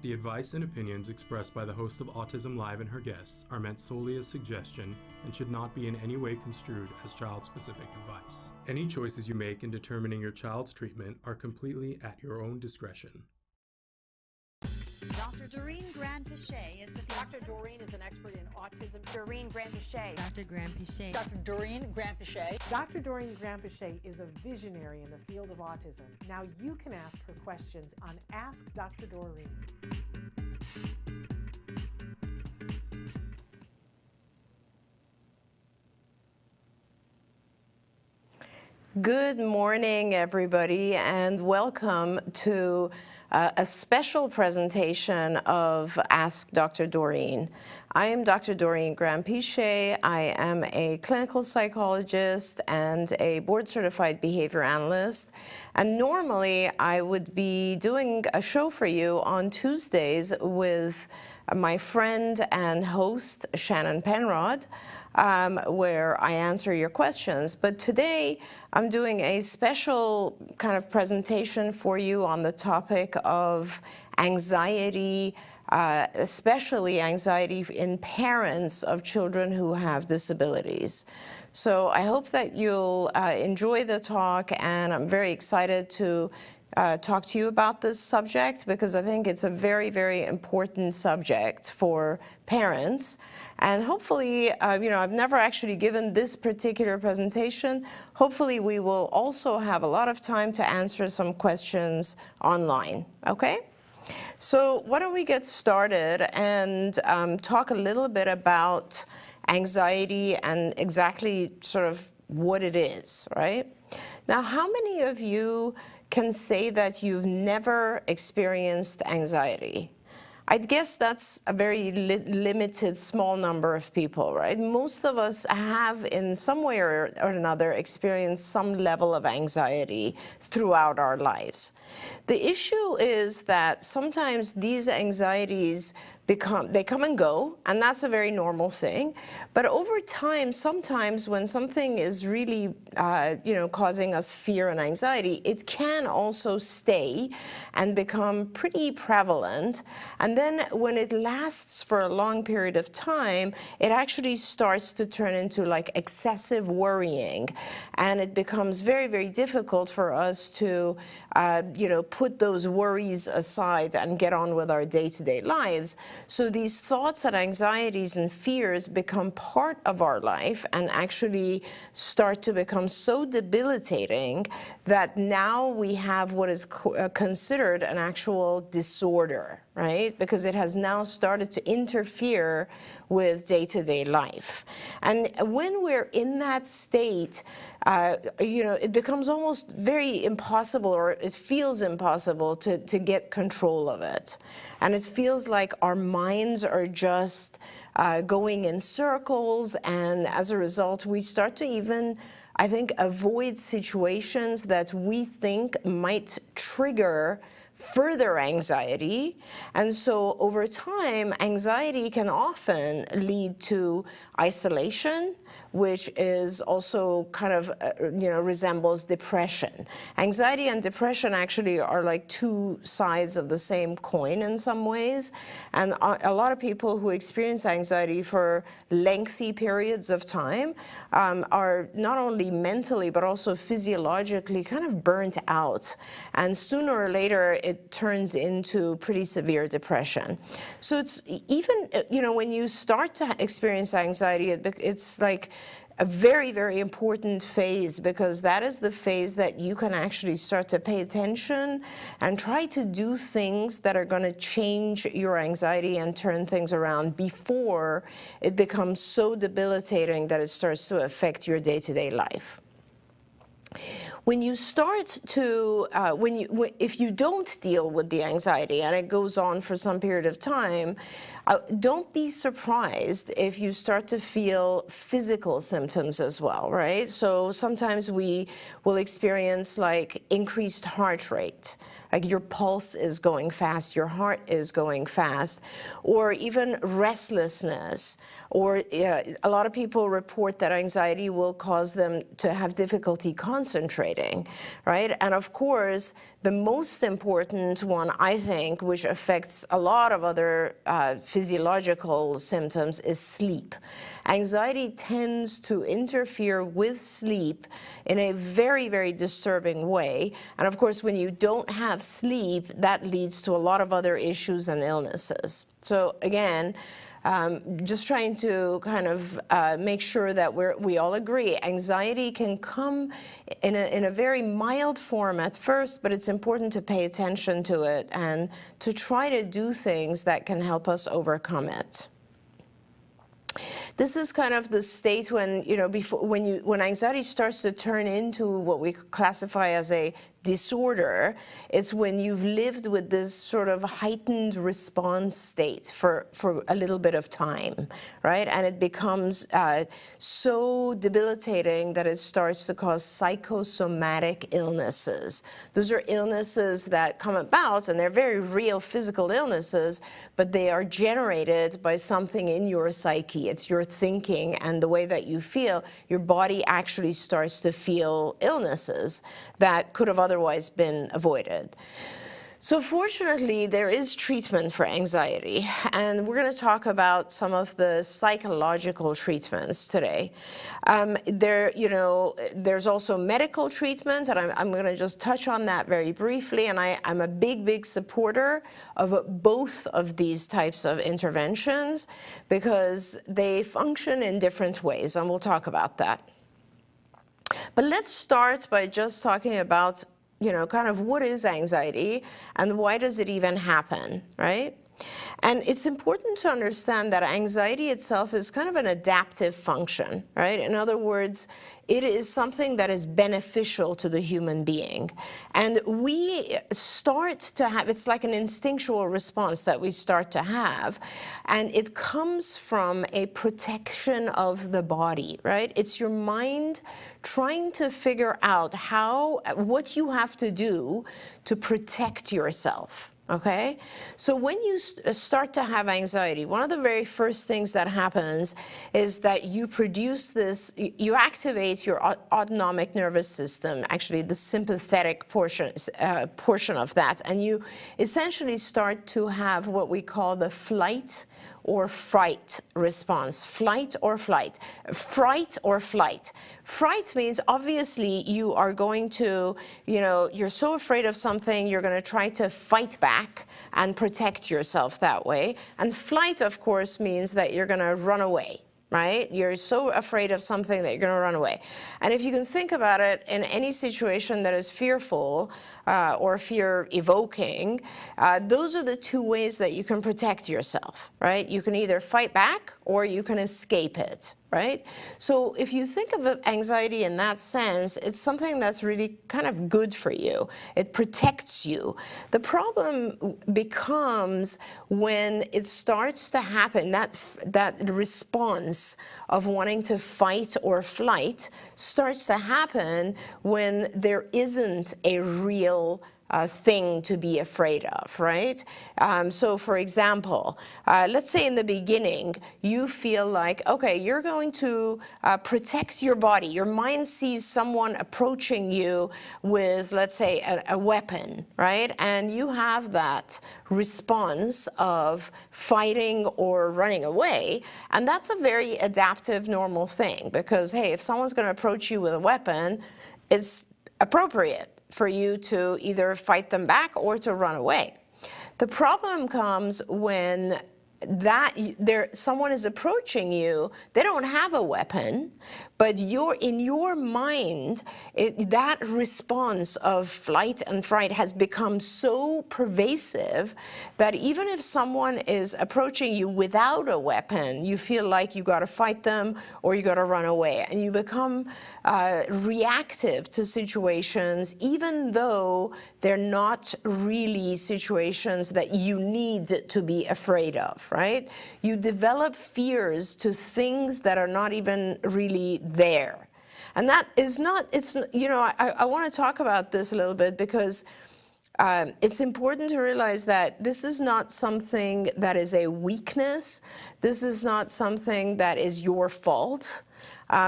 The advice and opinions expressed by the host of Autism Live and her guests are meant solely as suggestion and should not be in any way construed as child-specific advice. Any choices you make in determining your child's treatment are completely at your own discretion. Dr. Doreen Granpeesheh is the Dr. Doreen is an expert in autism. Doreen Granpeesheh. Dr. Granpeesheh. Dr. Doreen Granpeesheh. Dr. Doreen Granpeesheh is a visionary in the field of autism. Now you can ask her questions on Ask Dr. Doreen. Good morning, everybody, and welcome to a special presentation of Ask Dr. Doreen. I am Dr. Doreen Granpeesheh. I am a clinical psychologist and a board-certified behavior analyst. And normally, I would be doing a show for you on Tuesdays with my friend and host, Shannon Penrod, where I answer your questions. But today, I'm doing a special kind of presentation for you on the topic of anxiety, especially anxiety in parents of children who have disabilities. So I hope that you'll enjoy the talk, and I'm very excited to talk to you about this subject because I think it's a very, very important subject for parents. And hopefully, I've never actually given this particular presentation. Hopefully, we will also have a lot of time to answer some questions online, okay? So why don't we get started and talk a little bit about anxiety and exactly sort of what it is, right? Now, how many of you can say that you've never experienced anxiety? I'd guess that's a very limited, small number of people, right? Most of us have, in some way or another, experienced some level of anxiety throughout our lives. The issue is that sometimes these anxieties they come and go, and that's a very normal thing. But over time, sometimes when something is really, causing us fear and anxiety, it can also stay and become pretty prevalent. And then when it lasts for a long period of time, it actually starts to turn into like excessive worrying. And it becomes very, very difficult for us to, put those worries aside and get on with our day-to-day lives. So these thoughts and anxieties and fears become part of our life and actually start to become so debilitating that now we have what is considered an actual disorder, right? Because it has now started to interfere with day-to-day life. And when we're in that state, it becomes almost very impossible, or it feels impossible to get control of it. And it feels like our minds are just going in circles, and as a result, we start to even, I think, avoid situations that we think might trigger further anxiety. And so over time, anxiety can often lead to isolation, which is also kind of, resembles depression. Anxiety and depression actually are like two sides of the same coin in some ways. And a lot of people who experience anxiety for lengthy periods of time are not only mentally, but also physiologically kind of burnt out. And sooner or later, it turns into pretty severe depression. So it's even, when you start to experience anxiety, it's like a very, very important phase, because that is the phase that you can actually start to pay attention and try to do things that are going to change your anxiety and turn things around before it becomes so debilitating that it starts to affect your day-to-day life. When you start to, if you don't deal with the anxiety and it goes on for some period of time, don't be surprised if you start to feel physical symptoms as well, right? So sometimes we will experience like increased heart rate, like your pulse is going fast, your heart is going fast, or even restlessness. Or a lot of people report that anxiety will cause them to have difficulty concentrating, right? And of course, the most important one, I think, which affects a lot of other physiological symptoms, is sleep. Anxiety tends to interfere with sleep in a very, very disturbing way. And of course, when you don't have sleep, that leads to a lot of other issues and illnesses. So again, just trying to kind of make sure that we all agree. Anxiety can come in a very mild form at first, but it's important to pay attention to it and to try to do things that can help us overcome it. This is kind of the state when, you know, when anxiety starts to turn into what we classify as a disorder. It's when you've lived with this sort of heightened response state for a little bit of time, right? And it becomes so debilitating that it starts to cause psychosomatic illnesses. Those are illnesses that come about, and they're very real physical illnesses, but they are generated by something in your psyche. It's your thinking and the way that you feel. Your body actually starts to feel illnesses that could have otherwise been avoided. So fortunately, there is treatment for anxiety, and we're going to talk about some of the psychological treatments today. There's also medical treatment, and I'm going to just touch on that very briefly, and I'm a big supporter of both of these types of interventions because they function in different ways, and we'll talk about that. But let's start by just talking about kind of what is anxiety and why does it even happen, right? And it's important to understand that anxiety itself is kind of an adaptive function, right? In other words, it is something that is beneficial to the human being. And we start to have, it's like an instinctual response that we start to have, and it comes from a protection of the body, right? It's your mind trying to figure out what you have to do to protect yourself. Okay, so when you start to have anxiety, one of the very first things that happens is that you activate your autonomic nervous system, actually the sympathetic portion of that, and you essentially start to have what we call the flight or fright response. Flight or flight. Fright or flight. Fright means obviously you are going to, you're so afraid of something, you're going to try to fight back and protect yourself that way. And flight, of course, means that you're going to run away. Right? You're so afraid of something that you're going to run away. And if you can think about it, in any situation that is fearful or fear-evoking, those are the two ways that you can protect yourself, right? You can either fight back or you can escape it, right? So if you think of anxiety in that sense, it's something that's really kind of good for you. It protects you. The problem becomes when it starts to happen, that response of wanting to fight or flight starts to happen when there isn't a real thing to be afraid of, right? So for example, let's say in the beginning, you feel like, okay, you're going to protect your body. Your mind sees someone approaching you with, let's say, a weapon, right? And you have that response of fighting or running away. And that's a very adaptive, normal thing because, hey, if someone's going to approach you with a weapon, it's appropriate for you to either fight them back or to run away. The problem comes when someone is approaching you, they don't have a weapon, but in your mind, that response of flight and fright has become so pervasive that even if someone is approaching you without a weapon, you feel like you got to fight them or you got to run away, and you become reactive to situations, even though they're not really situations that you need to be afraid of, right? You develop fears to things that are not even really there. And that is not, I want to talk about this a little bit because it's important to realize that this is not something that is a weakness. This is not something that is your fault.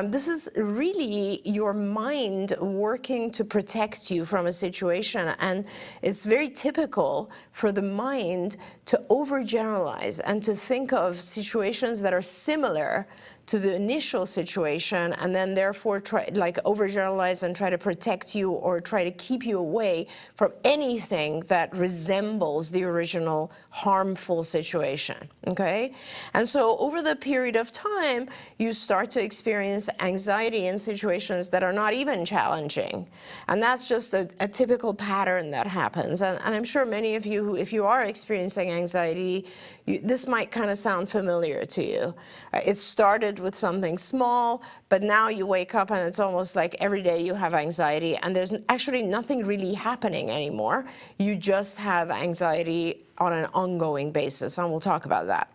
This is really your mind working to protect you from a situation, and it's very typical for the mind to overgeneralize and to think of situations that are similar to the initial situation, and then therefore overgeneralize and try to protect you or try to keep you away from anything that resembles the original harmful situation, okay? And so over the period of time, you start to experience anxiety in situations that are not even challenging. And that's just a typical pattern that happens. And I'm sure many of you, if you are experiencing anxiety, this might kind of sound familiar to you. It started with something small, but now you wake up and it's almost like every day you have anxiety, and there's actually nothing really happening anymore. You just have anxiety on an ongoing basis, and we'll talk about that.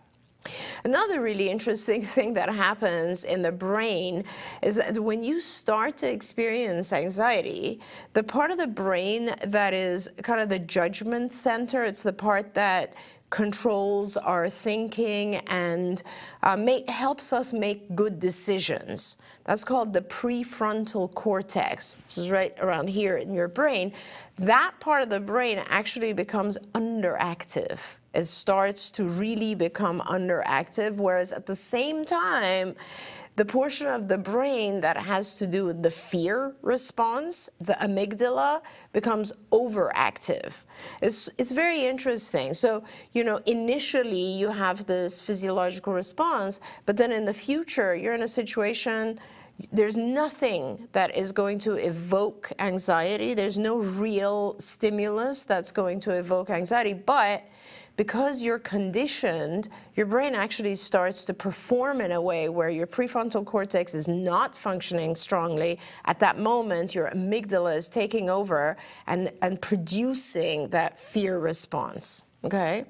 Another really interesting thing that happens in the brain is that when you start to experience anxiety, the part of the brain that is kind of the judgment center, it's the part that controls our thinking and helps us make good decisions. That's called the prefrontal cortex, which is right around here in your brain. That part of the brain actually becomes underactive. It starts to really become underactive, whereas at the same time, the portion of the brain that has to do with the fear response, the amygdala, becomes overactive. It's very interesting. So, initially you have this physiological response, but then in the future, you're in a situation, there's nothing that is going to evoke anxiety. There's no real stimulus that's going to evoke anxiety, but because you're conditioned, your brain actually starts to perform in a way where your prefrontal cortex is not functioning strongly. At that moment, your amygdala is taking over and producing that fear response, okay?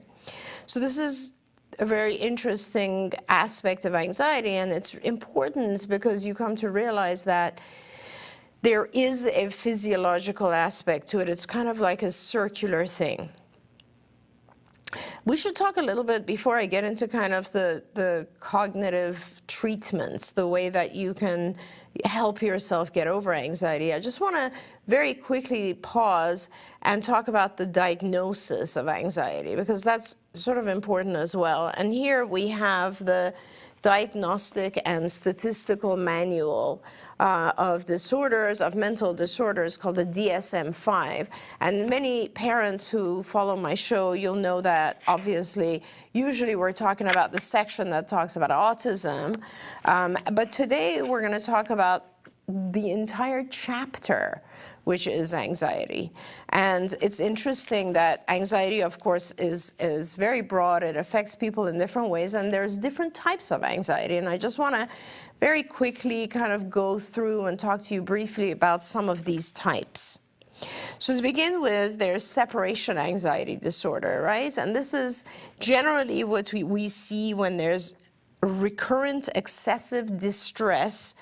So this is a very interesting aspect of anxiety, and it's important because you come to realize that there is a physiological aspect to it. It's kind of like a circular thing. We should talk a little bit, before I get into kind of the cognitive treatments, the way that you can help yourself get over anxiety. I just want to very quickly pause and talk about the diagnosis of anxiety, because that's sort of important as well. And here we have the Diagnostic and Statistical Manual of disorders, of mental disorders, called the DSM-5. And many parents who follow my show, you'll know that obviously, usually we're talking about the section that talks about autism. But today we're going to talk about the entire chapter, which is anxiety. And it's interesting that anxiety, of course, is very broad. It affects people in different ways, and there's different types of anxiety. And I just want to very quickly kind of go through and talk to you briefly about some of these types. So to begin with, there's separation anxiety disorder, right? And this is generally what we see when there's recurrent excessive distress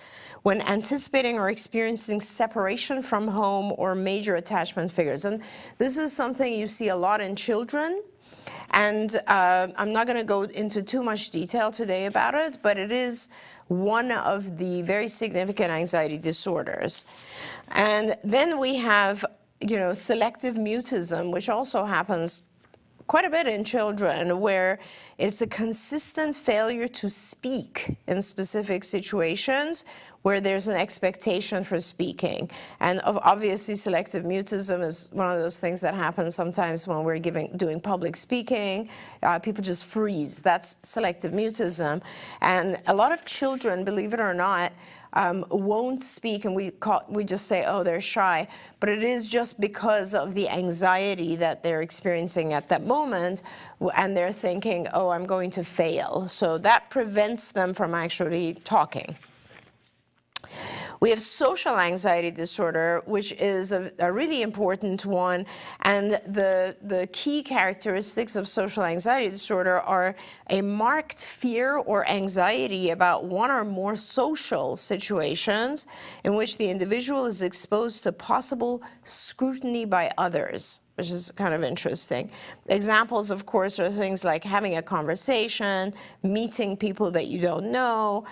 when anticipating or experiencing separation from home or major attachment figures. And this is something you see a lot in children. And I'm not going to go into too much detail today about it, but it is one of the very significant anxiety disorders. And then we have, selective mutism, which also happens quite a bit in children, where it's a consistent failure to speak in specific situations where there's an expectation for speaking. And obviously selective mutism is one of those things that happens sometimes when we're doing public speaking. People just freeze. That's selective mutism. And a lot of children, believe it or not, won't speak, and we just say, oh, they're shy. But it is just because of the anxiety that they're experiencing at that moment, and they're thinking, oh, I'm going to fail. So that prevents them from actually talking. We have social anxiety disorder, which is a really important one. And the key characteristics of social anxiety disorder are a marked fear or anxiety about one or more social situations in which the individual is exposed to possible scrutiny by others. which is kind of interesting. Examples, of course, are things like having a conversation, meeting people that you don't know,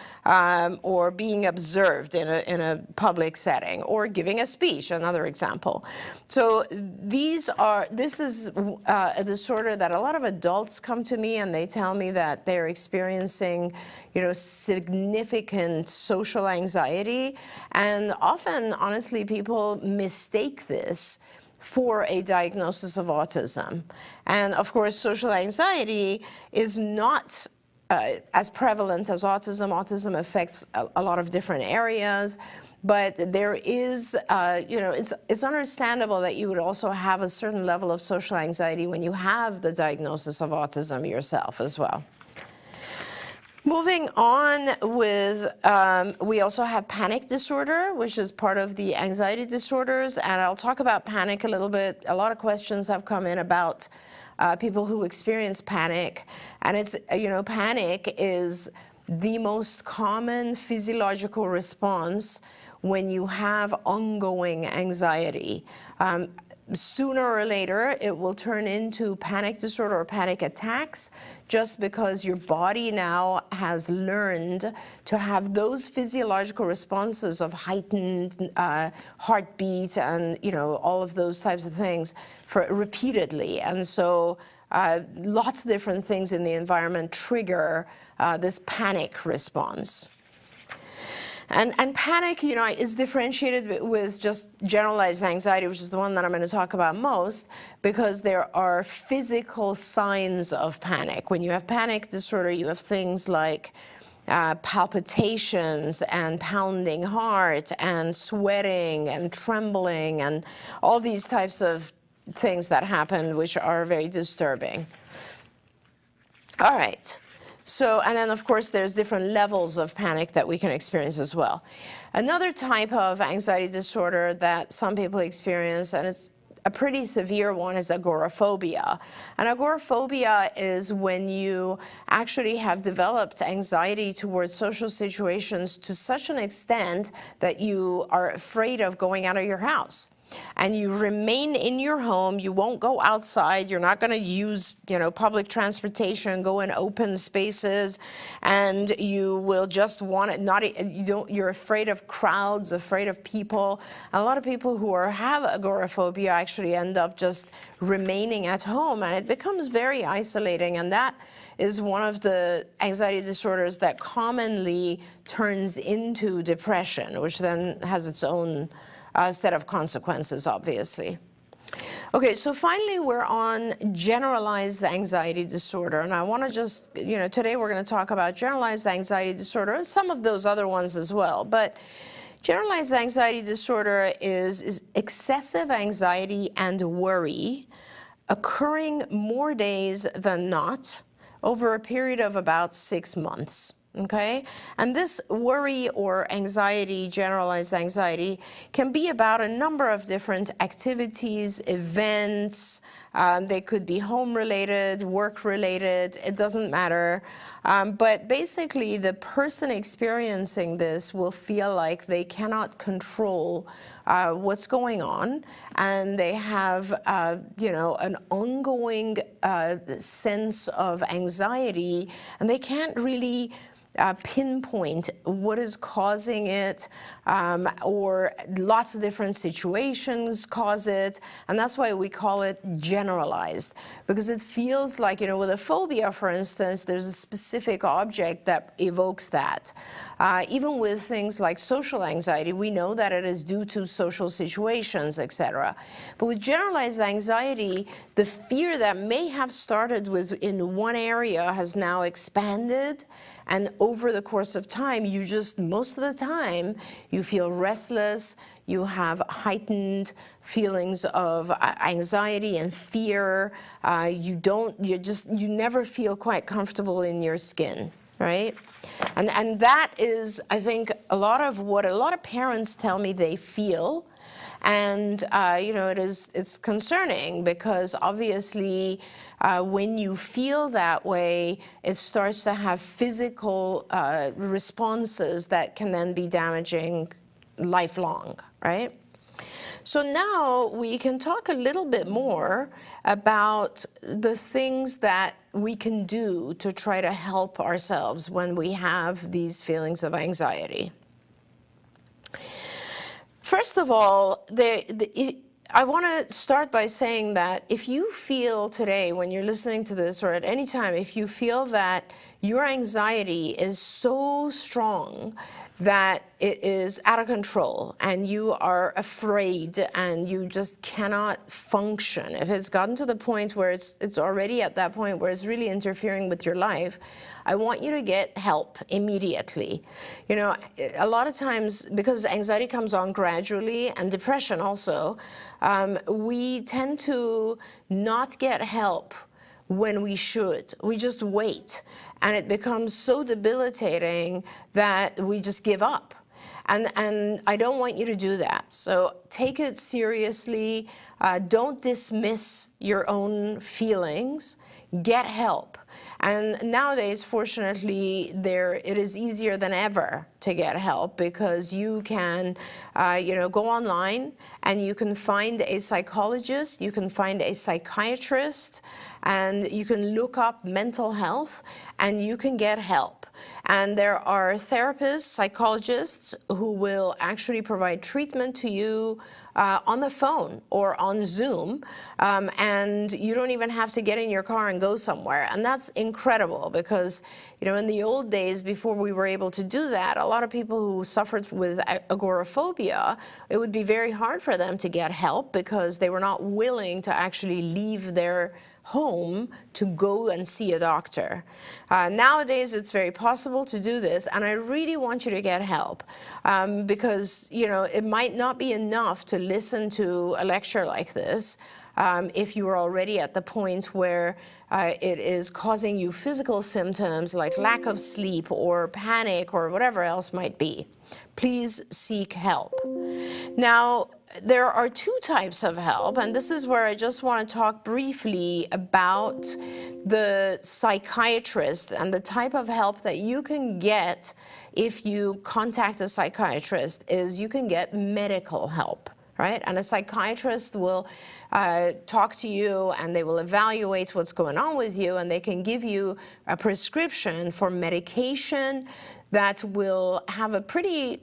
or being observed in a public setting, or giving a speech, another example. So this is a disorder that a lot of adults come to me and they tell me that they're experiencing, significant social anxiety. And often, honestly, people mistake this for a diagnosis of autism. And of course, social anxiety is not as prevalent as autism. Autism affects a lot of different areas, but there is, it's understandable that you would also have a certain level of social anxiety when you have the diagnosis of autism yourself as well. Moving on with, we also have panic disorder, which is part of the anxiety disorders, and I'll talk about panic a little bit. A lot of questions have come in about people who experience panic, and it's, panic is the most common physiological response when you have ongoing anxiety. Sooner or later, it will turn into panic disorder or panic attacks, just because your body now has learned to have those physiological responses of heightened heartbeat and all of those types of things for repeatedly. And so lots of different things in the environment trigger this panic response. And panic, is differentiated with just generalized anxiety, which is the one that I'm going to talk about most, because there are physical signs of panic. When you have panic disorder, you have things like palpitations and pounding heart and sweating and trembling and all these types of things that happen, which are very disturbing. All right. So, and then of course there's different levels of panic that we can experience as well. Another type of anxiety disorder that some people experience, and it's a pretty severe one, is agoraphobia. And agoraphobia is when you actually have developed anxiety towards social situations to such an extent that you are afraid of going out of your house. And you remain in your home, you won't go outside, you're not going to use, public transportation, go in open spaces, and you will just want it, you're afraid of crowds, afraid of people. And a lot of people who have agoraphobia actually end up just remaining at home, and it becomes very isolating, and that is one of the anxiety disorders that commonly turns into depression, which then has its own set of consequences, obviously. Okay, so finally we're on generalized anxiety disorder, and I want to just, today we're going to talk about generalized anxiety disorder and some of those other ones as well. But generalized anxiety disorder is excessive anxiety and worry occurring more days than not over a period of about 6 months. Okay, and this worry or anxiety, generalized anxiety, can be about a number of different activities, events. They could be home-related, work-related, it doesn't matter. But basically, the person experiencing this will feel like they cannot control what's going on, and they have, an ongoing sense of anxiety, and they can't really pinpoint what is causing it, or lots of different situations cause it, and that's why we call it generalized, because it feels like, with a phobia, for instance, there's a specific object that evokes that. Even with things like social anxiety, we know that it is due to social situations, etc. But with generalized anxiety, the fear that may have started in one area has now expanded. And over the course of time, most of the time, you feel restless, you have heightened feelings of anxiety and fear, you never feel quite comfortable in your skin, right? And that is, I think, a lot of what a lot of parents tell me they feel. And, it's concerning because obviously when you feel that way, it starts to have physical responses that can then be damaging lifelong, right? So now we can talk a little bit more about the things that we can do to try to help ourselves when we have these feelings of anxiety. First of all, I want to start by saying that if you feel today, when you're listening to this, or at any time, if you feel that your anxiety is so strong that it is out of control and you are afraid and you just cannot function, if it's gotten to the point where it's already at that point where it's really interfering with your life, I want you to get help immediately. You know, a lot of times, because anxiety comes on gradually, and depression also, we tend to not get help when we should. We just wait, and it becomes so debilitating that we just give up. And I don't want you to do that. So take it seriously. Don't dismiss your own feelings. Get help. And nowadays, fortunately, it is easier than ever to get help, because you can, go online and you can find a psychologist, you can find a psychiatrist, and you can look up mental health and you can get help. And there are therapists, psychologists who will actually provide treatment to you on the phone or on Zoom, and you don't even have to get in your car and go somewhere. And that's incredible, because in the old days, before we were able to do that, a lot of people who suffered with agoraphobia, it would be very hard for them to get help because they were not willing to actually leave their home to go and see a doctor. Nowadays, it's very possible to do this, and I really want you to get help, because it might not be enough to listen to a lecture like this if you are already at the point where it is causing you physical symptoms like lack of sleep or panic or whatever else might be. Please seek help. Now, there are two types of help, and this is where I just want to talk briefly about the psychiatrist and the type of help that you can get if you contact a psychiatrist. Is you can get medical help, right? And a psychiatrist will talk to you, and they will evaluate what's going on with you, and they can give you a prescription for medication that will have a pretty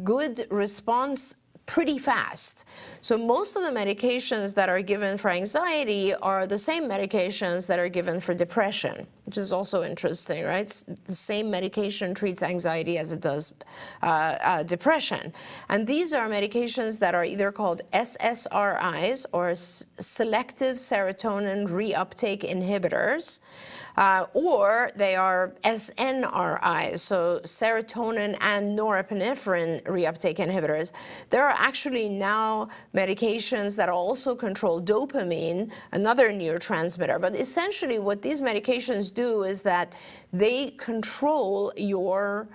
good response pretty fast. So most of the medications that are given for anxiety are the same medications that are given for depression, which is also interesting, right? The same medication treats anxiety as it does depression. And these are medications that are either called SSRIs, or selective serotonin reuptake inhibitors, or they are SNRIs, so serotonin and norepinephrine reuptake inhibitors. There are actually now medications that also control dopamine, another neurotransmitter. But essentially what these medications do is that they control your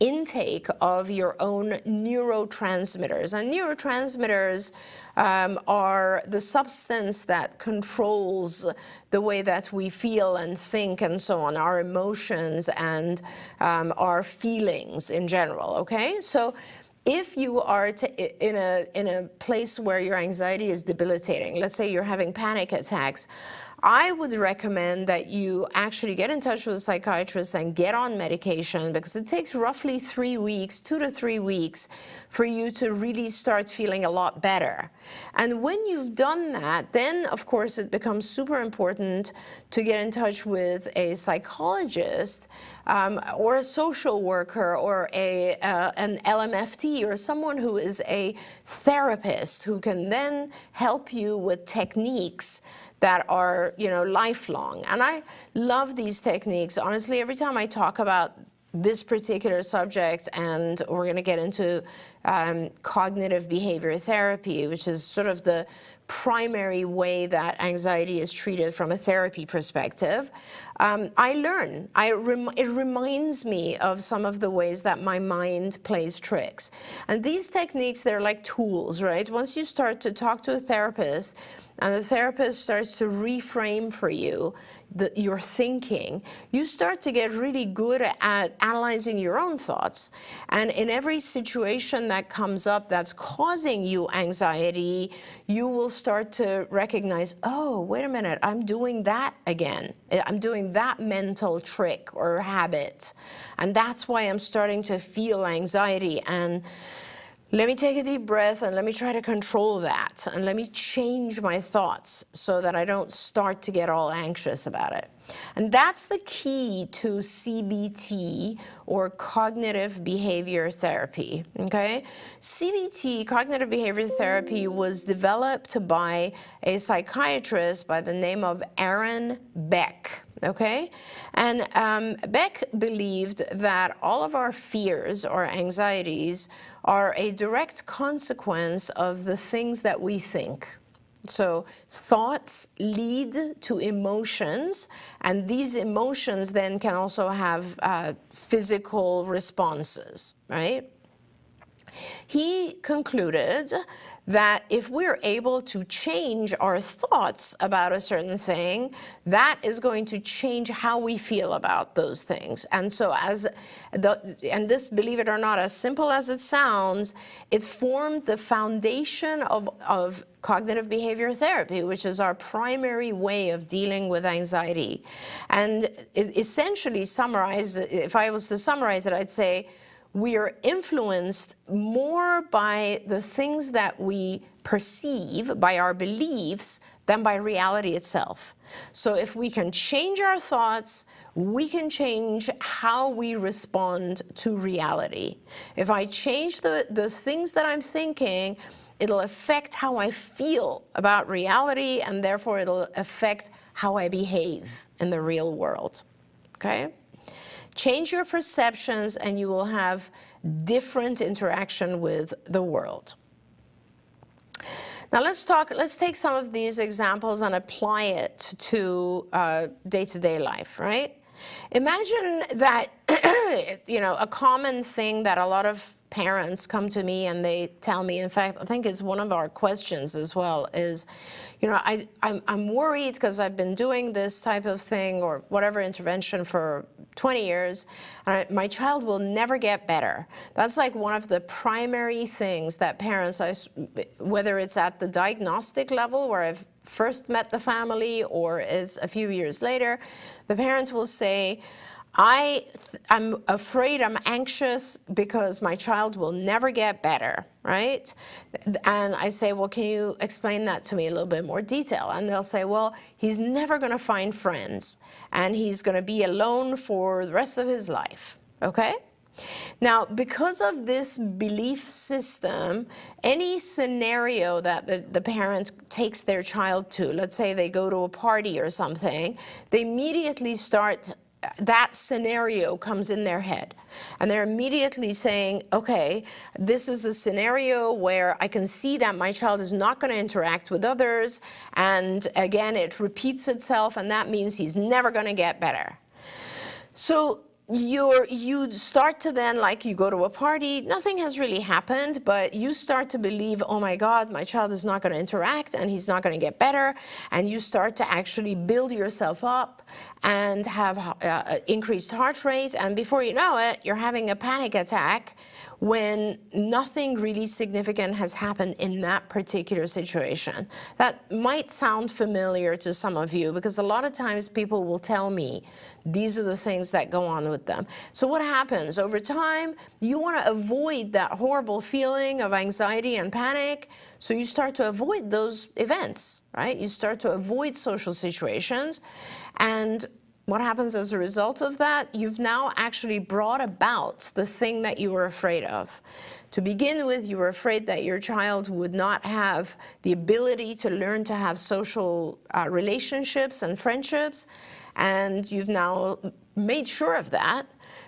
intake of your own neurotransmitters. And neurotransmitters are the substance that controls the way that we feel and think and so on, our emotions and our feelings in general, okay? So if you are in a place where your anxiety is debilitating, let's say you're having panic attacks, I would recommend that you actually get in touch with a psychiatrist and get on medication, because it takes roughly 3 weeks, 2 to 3 weeks, for you to really start feeling a lot better. And when you've done that, then of course it becomes super important to get in touch with a psychologist or a social worker or an LMFT, or someone who is a therapist who can then help you with techniques that are, lifelong. And I love these techniques. Honestly, every time I talk about this particular subject, and we're going to get into cognitive behavior therapy, which is sort of the primary way that anxiety is treated from a therapy perspective, I learn. It reminds me of some of the ways that my mind plays tricks. And these techniques, they're like tools, right? Once you start to talk to a therapist, and the therapist starts to reframe for you your thinking, you start to get really good at analyzing your own thoughts. And in every situation that comes up that's causing you anxiety, you will start to recognize, oh, wait a minute, I'm doing that again. I'm doing that mental trick or habit. And that's why I'm starting to feel anxiety. And let me take a deep breath and let me try to control that. And let me change my thoughts so that I don't start to get all anxious about it. And that's the key to CBT, or cognitive behavior therapy, okay? CBT, cognitive behavior therapy, was developed by a psychiatrist by the name of Aaron Beck, okay? And Beck believed that all of our fears or anxieties are a direct consequence of the things that we think. So thoughts lead to emotions, and these emotions then can also have physical responses, right? He concluded that if we're able to change our thoughts about a certain thing, that is going to change how we feel about those things. And so and this, believe it or not, as simple as it sounds, it formed the foundation of cognitive behavior therapy, which is our primary way of dealing with anxiety. And it essentially if I was to summarize it, I'd say, we are influenced more by the things that we perceive, by our beliefs, than by reality itself. So if we can change our thoughts, we can change how we respond to reality. If I change the things that I'm thinking, it'll affect how I feel about reality, and therefore it'll affect how I behave in the real world, okay? Change your perceptions and you will have different interaction with the world. Now let's take some of these examples and apply it to day-to-day life, right? Imagine that, a common thing that a lot of parents come to me and they tell me, in fact, I think it's one of our questions as well, is, I'm worried because I've been doing this type of thing or whatever intervention for 20 years, and my child will never get better. That's like one of the primary things that parents, whether it's at the diagnostic level where I've first met the family or it's a few years later, the parent will say, I'm afraid, I'm anxious because my child will never get better, right? And I say, well, can you explain that to me in a little bit more detail? And they'll say, well, he's never going to find friends and he's going to be alone for the rest of his life, okay? Now, because of this belief system, any scenario that the parent takes their child to, let's say they go to a party or something, they immediately start, that scenario comes in their head. And they're immediately saying, okay, this is a scenario where I can see that my child is not going to interact with others. And again, it repeats itself, and that means he's never going to get better. So you start to then, like, you go to a party, nothing has really happened, but you start to believe, oh my God, my child is not going to interact and he's not going to get better. And you start to actually build yourself up and have increased heart rate. And before you know it, you're having a panic attack when nothing really significant has happened in that particular situation. That might sound familiar to some of you, because a lot of times people will tell me these are the things that go on with them. So what happens? Over time, you want to avoid that horrible feeling of anxiety and panic, so you start to avoid those events, right? You start to avoid social situations, and what happens as a result of that? You've now actually brought about the thing that you were afraid of. To begin with, you were afraid that your child would not have the ability to learn to have social relationships and friendships, and you've now made sure of that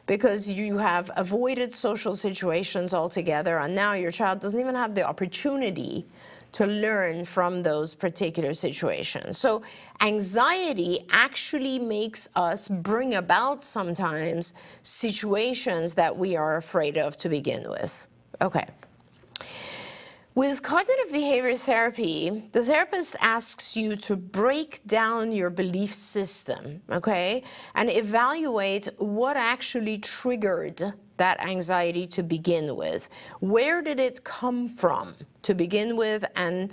because you have avoided social situations altogether, and now your child doesn't even have the opportunity to learn from those particular situations. So anxiety actually makes us bring about sometimes situations that we are afraid of to begin with. Okay. With cognitive behavior therapy, the therapist asks you to break down your belief system, okay, and evaluate what actually triggered that anxiety to begin with? Where did it come from to begin with? And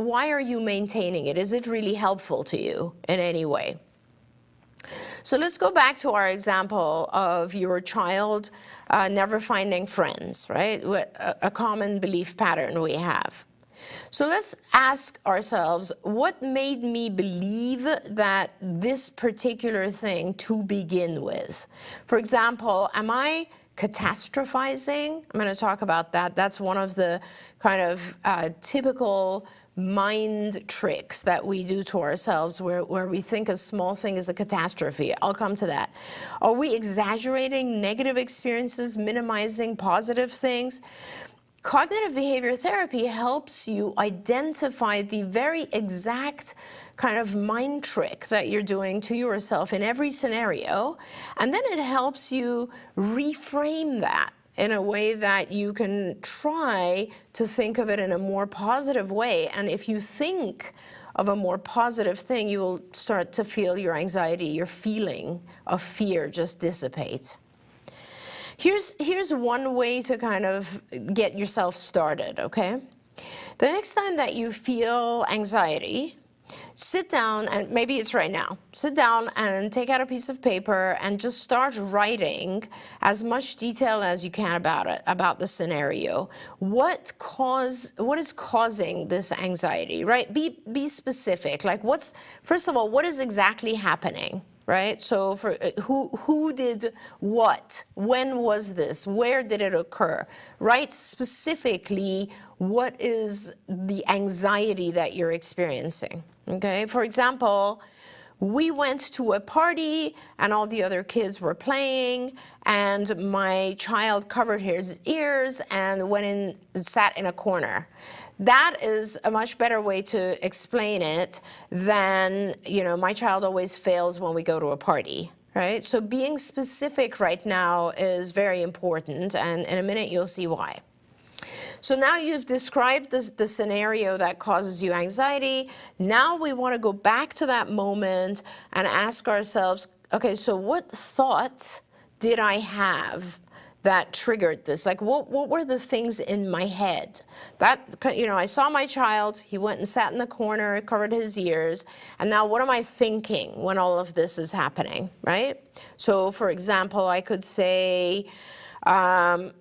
why are you maintaining it? Is it really helpful to you in any way? So let's go back to our example of your child never finding friends, right? A common belief pattern we have. So let's ask ourselves, what made me believe that this particular thing to begin with? For example, am I catastrophizing? I'm going to talk about that. That's one of the kind of typical mind tricks that we do to ourselves where we think a small thing is a catastrophe. I'll come to that. Are we exaggerating negative experiences, minimizing positive things? Cognitive behavior therapy helps you identify the very exact kind of mind trick that you're doing to yourself in every scenario, and then it helps you reframe that in a way that you can try to think of it in a more positive way. And if you think of a more positive thing, you will start to feel your anxiety, your feeling of fear just dissipate. Here's one way to kind of get yourself started, okay? The next time that you feel anxiety, sit down, and maybe it's right now, sit down and take out a piece of paper and just start writing as much detail as you can about it, about the scenario. What is causing this anxiety, right? Be specific. Like first of all, what is exactly happening? Right? So for who did what? When was this? Where did it occur? Write specifically what is the anxiety that you're experiencing. Okay? For example, we went to a party and all the other kids were playing and my child covered his ears and went in and sat in a corner. That is a much better way to explain it than, my child always fails when we go to a party, right? So being specific right now is very important, and in a minute you'll see why. So now you've described the scenario that causes you anxiety. Now we want to go back to that moment and ask ourselves, okay, so what thought did I have that triggered this? Like, what were the things in my head? That, I saw my child, he went and sat in the corner, covered his ears, and now what am I thinking when all of this is happening, right? So, for example, I could say, I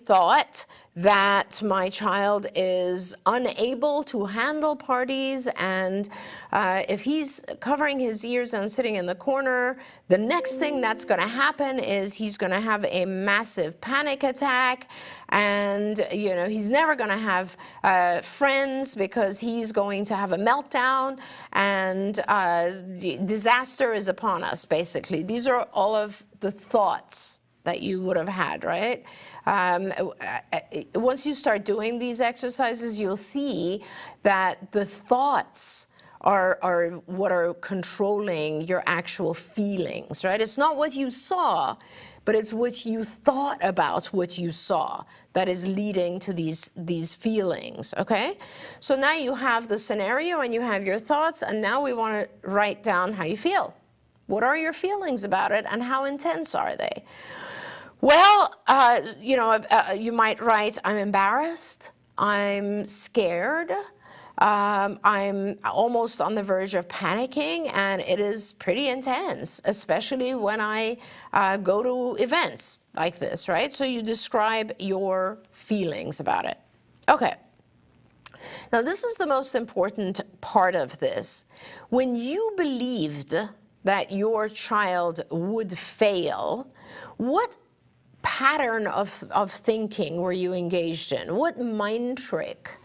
thought that my child is unable to handle parties, and if he's covering his ears and sitting in the corner, the next thing that's going to happen is he's going to have a massive panic attack, and he's never going to have friends because he's going to have a meltdown, and disaster is upon us, basically. These are all of the thoughts that you would have had, right? Once you start doing these exercises, you'll see that the thoughts are what are controlling your actual feelings, right? It's not what you saw, but it's what you thought about what you saw that is leading to these feelings, okay? So now you have the scenario and you have your thoughts, and now we want to write down how you feel. What are your feelings about it, and how intense are they? Well, you might write, I'm embarrassed, I'm scared, I'm almost on the verge of panicking, and it is pretty intense, especially when I go to events like this, right? So you describe your feelings about it. Okay. Now, this is the most important part of this. When you believed that your child would fail, what pattern of thinking were you engaged in? What mind trick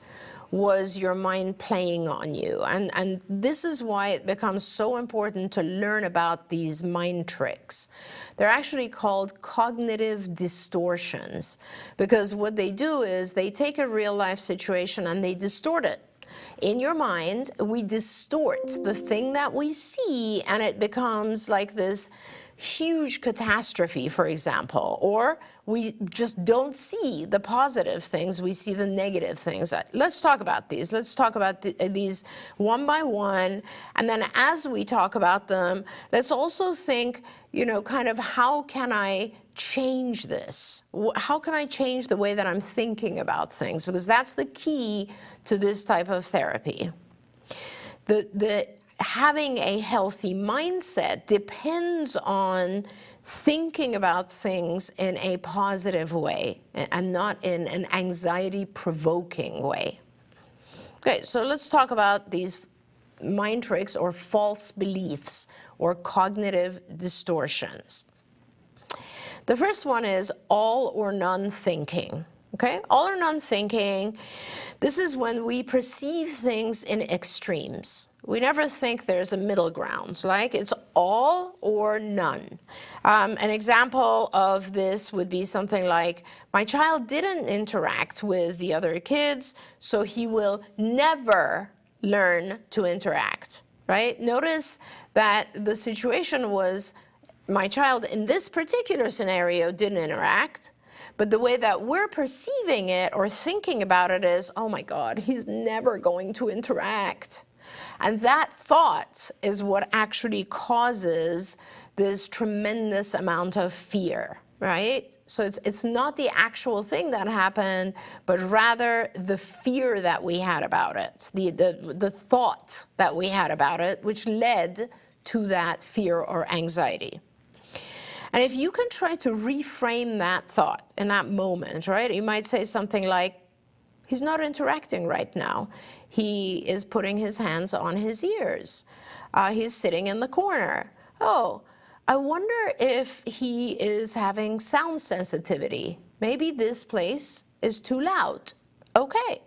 was your mind playing on you? And this is why it becomes so important to learn about these mind tricks. They're actually called cognitive distortions, because what they do is they take a real life situation and they distort it. In your mind, we distort the thing that we see, and it becomes like this huge catastrophe, for example, or we just don't see the positive things, we see the negative things. Let's talk about these. Let's talk about these one by one, and then as we talk about them, let's also think, kind of how can I change this? How can I change the way that I'm thinking about things? Because that's the key to this type of therapy. Having a healthy mindset depends on thinking about things in a positive way and not in an anxiety-provoking way. Okay, so let's talk about these mind tricks or false beliefs or cognitive distortions. The first one is all or none thinking. Okay, all or none thinking, this is when we perceive things in extremes. We never think there's a middle ground, like it's all or none. An example of this would be something like, my child didn't interact with the other kids, so he will never learn to interact, right? Notice that the situation was, my child in this particular scenario didn't interact, but the way that we're perceiving it or thinking about it is, oh my God, he's never going to interact. And that thought is what actually causes this tremendous amount of fear, right? So it's not the actual thing that happened, but rather the fear that we had about it, the thought that we had about it, which led to that fear or anxiety. And if you can try to reframe that thought in that moment, right? You might say something like, he's not interacting right now. He is putting his hands on his ears. He's sitting in the corner. Oh, I wonder if he is having sound sensitivity. Maybe this place is too loud. Okay.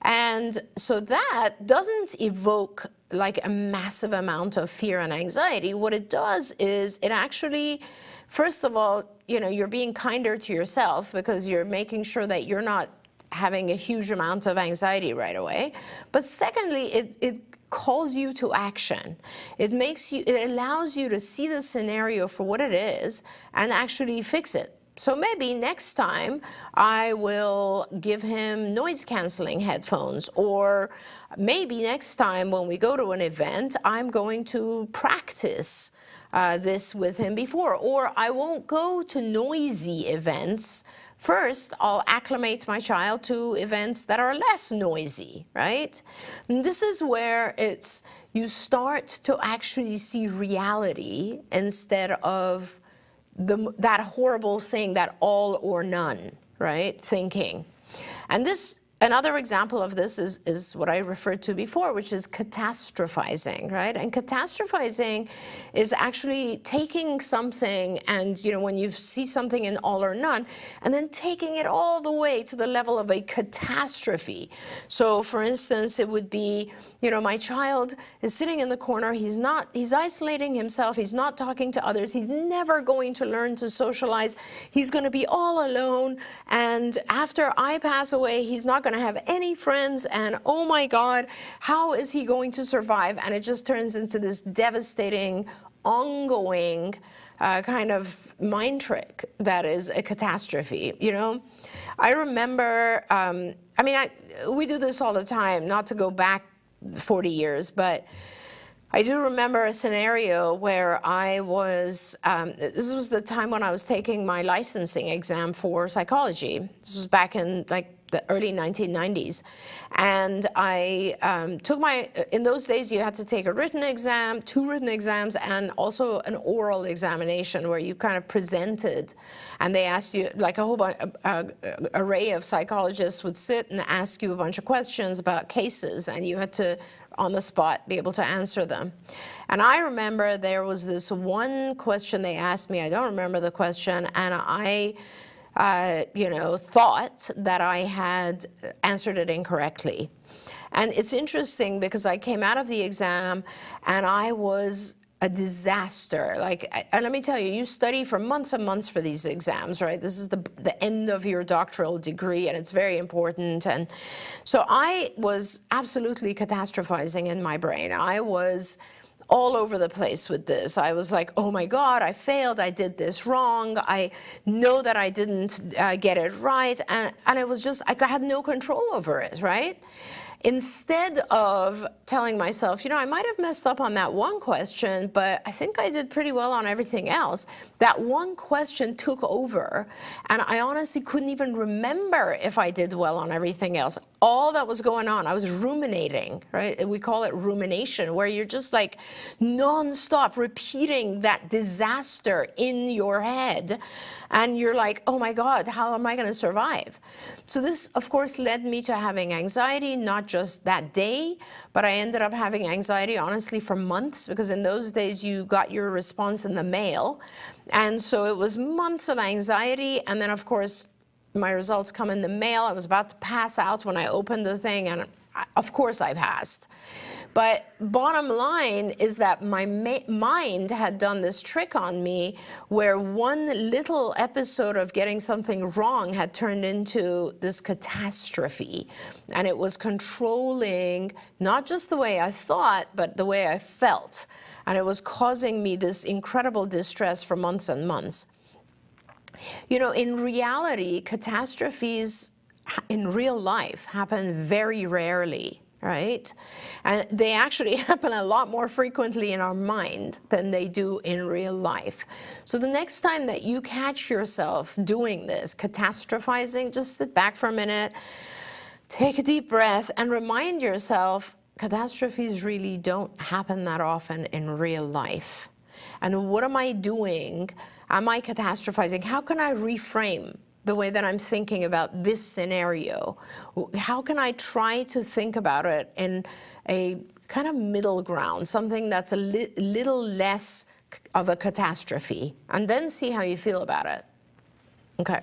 And so that doesn't evoke like a massive amount of fear and anxiety. What it does is it actually, first of all, you're being kinder to yourself because you're making sure that you're not having a huge amount of anxiety right away. But secondly, it calls you to action. It allows you to see the scenario for what it is and actually fix it. So maybe next time I will give him noise canceling headphones, or maybe next time when we go to an event, I'm going to practice this with him before, or I won't go to noisy events. First, I'll acclimate my child to events that are less noisy, right? And this is where you start to actually see reality instead of that horrible thing, that all or none, right, thinking. And another example of this is what I referred to before, which is catastrophizing, right? And catastrophizing is actually taking something and, when you see something in all or none, and then taking it all the way to the level of a catastrophe. So, for instance, it would be, my child is sitting in the corner, he's isolating himself, he's not talking to others, he's never going to learn to socialize, he's going to be all alone, and after I pass away, he's not going to have any friends, and oh my God, how is he going to survive? And it just turns into this devastating, ongoing kind of mind trick that is a catastrophe. I remember, we do this all the time, not to go back 40 years, but I do remember a scenario where this was the time when I was taking my licensing exam for psychology. This was back in the early 1990s. And I in those days you had to take a written exam, 2 written exams, and also an oral examination where you kind of presented, and they asked you, like a whole array of psychologists would sit and ask you a bunch of questions about cases, and you had to, on the spot, be able to answer them. And I remember there was this one question they asked me, I don't remember the question, and I thought that I had answered it incorrectly. And it's interesting because I came out of the exam and I was a disaster. And let me tell you, you study for months and months for these exams, right? This is the end of your doctoral degree, and it's very important. And so I was absolutely catastrophizing in my brain. I was all over the place with this. I was like, oh my God, I failed, I did this wrong, I know that I didn't get it right, and it was just, I had no control over it, right? Instead of telling myself, I might have messed up on that one question, but I think I did pretty well on everything else, that one question took over, and I honestly couldn't even remember if I did well on everything else. All that was going on, I was ruminating, right? We call it rumination, where you're just like nonstop repeating that disaster in your head, and you're like, oh my God, how am I going to survive? So this, of course, led me to having anxiety, not just that day, but I ended up having anxiety, honestly, for months, because in those days you got your response in the mail. And so it was months of anxiety. And then, of course, my results come in the mail. I was about to pass out when I opened the thing, and of course I passed. But bottom line is that my mind had done this trick on me, where one little episode of getting something wrong had turned into this catastrophe. And it was controlling not just the way I thought, but the way I felt. And it was causing me this incredible distress for months and months. In reality, catastrophes in real life happen very rarely, right? And they actually happen a lot more frequently in our mind than they do in real life. So the next time that you catch yourself doing this, catastrophizing, just sit back for a minute, take a deep breath, and remind yourself, catastrophes really don't happen that often in real life. And what am I doing? Am I catastrophizing? How can I reframe the way that I'm thinking about this scenario? How can I try to think about it in a kind of middle ground, something that's a little less of a catastrophe, and then see how you feel about it? Okay.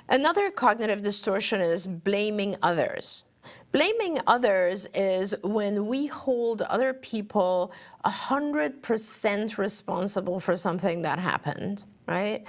Another cognitive distortion is blaming others. Blaming others is when we hold other people 100% responsible for something that happened, right?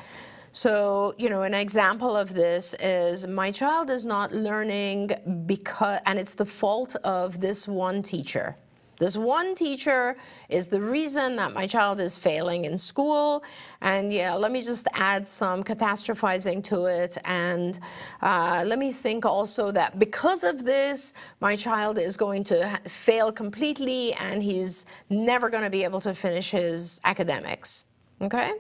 So, an example of this is my child is not learning and it's the fault of this one teacher. This one teacher is the reason that my child is failing in school. And let me just add some catastrophizing to it. And let me think also that because of this, my child is going to fail completely and he's never going to be able to finish his academics. Okay?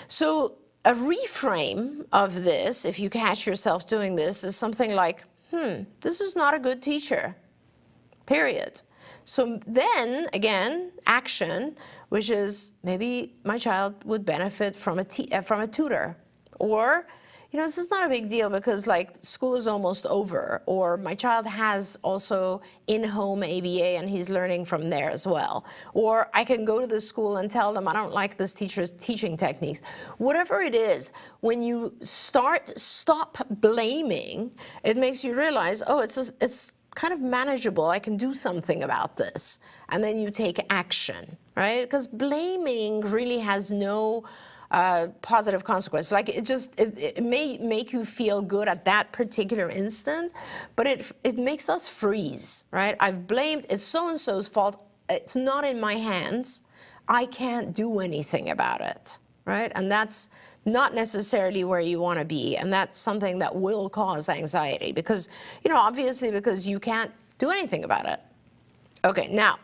So a reframe of this, if you catch yourself doing this, is something like, this is not a good teacher, period. So then, again, action, which is maybe my child would benefit from a tutor. Or, this is not a big deal because, school is almost over. Or my child has also in-home ABA and he's learning from there as well. Or I can go to the school and tell them I don't like this teacher's teaching techniques. Whatever it is, when you stop blaming, it makes you realize, oh, it's kind of manageable. I can do something about this. And then you take action, right? Because blaming really has no positive consequences. It may make you feel good at that particular instant, but it makes us freeze, right? I've blamed, it's so-and-so's fault. It's not in my hands. I can't do anything about it, right? And that's not necessarily where you want to be, and that's something that will cause anxiety because, obviously because you can't do anything about it. Okay, now,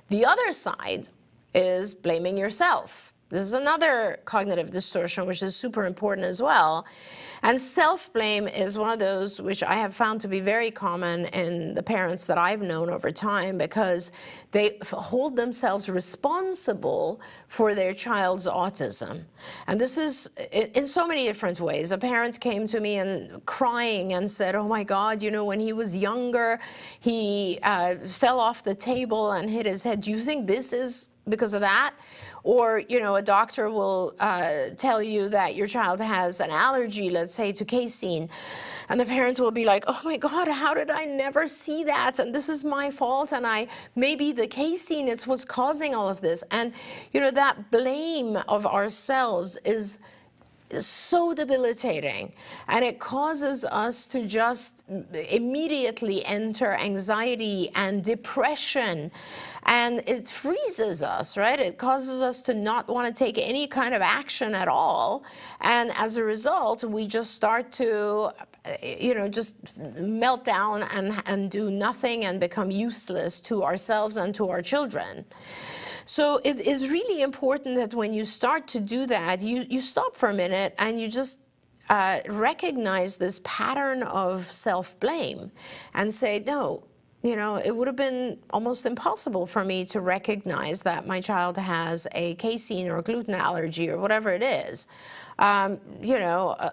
the other side is blaming yourself. This is another cognitive distortion which is super important as well. And self-blame is one of those which I have found to be very common in the parents that I've known over time because they hold themselves responsible for their child's autism. And this is in so many different ways. A parent came to me and crying and said, oh my God, when he was younger, he fell off the table and hit his head. Do you think this is because of that? Or, a doctor will tell you that your child has an allergy, let's say, to casein. And the parent will be like, oh my God, how did I never see that? And this is my fault. And maybe the casein is what's causing all of this. And, that blame of ourselves is so debilitating, and it causes us to just immediately enter anxiety and depression, and it freezes us, right? It causes us to not want to take any kind of action at all, and as a result, we just start to just melt down and do nothing and become useless to ourselves and to our children. So it is really important that when you start to do that, you stop for a minute and you just recognize this pattern of self-blame and say, no, it would have been almost impossible for me to recognize that my child has a casein or a gluten allergy or whatever it is. A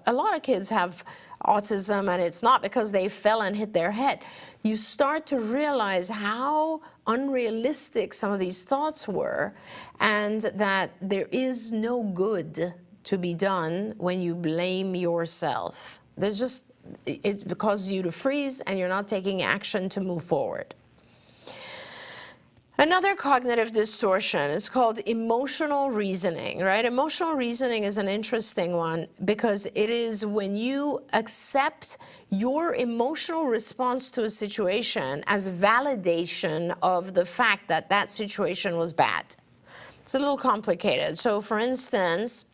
lot of kids have autism, and it's not because they fell and hit their head. You start to realize how unrealistic some of these thoughts were, and that there is no good to be done when you blame yourself. It causes you to freeze, and you're not taking action to move forward. Another cognitive distortion is called emotional reasoning, right? Emotional reasoning is an interesting one because it is when you accept your emotional response to a situation as validation of the fact that that situation was bad. It's a little complicated. So for instance,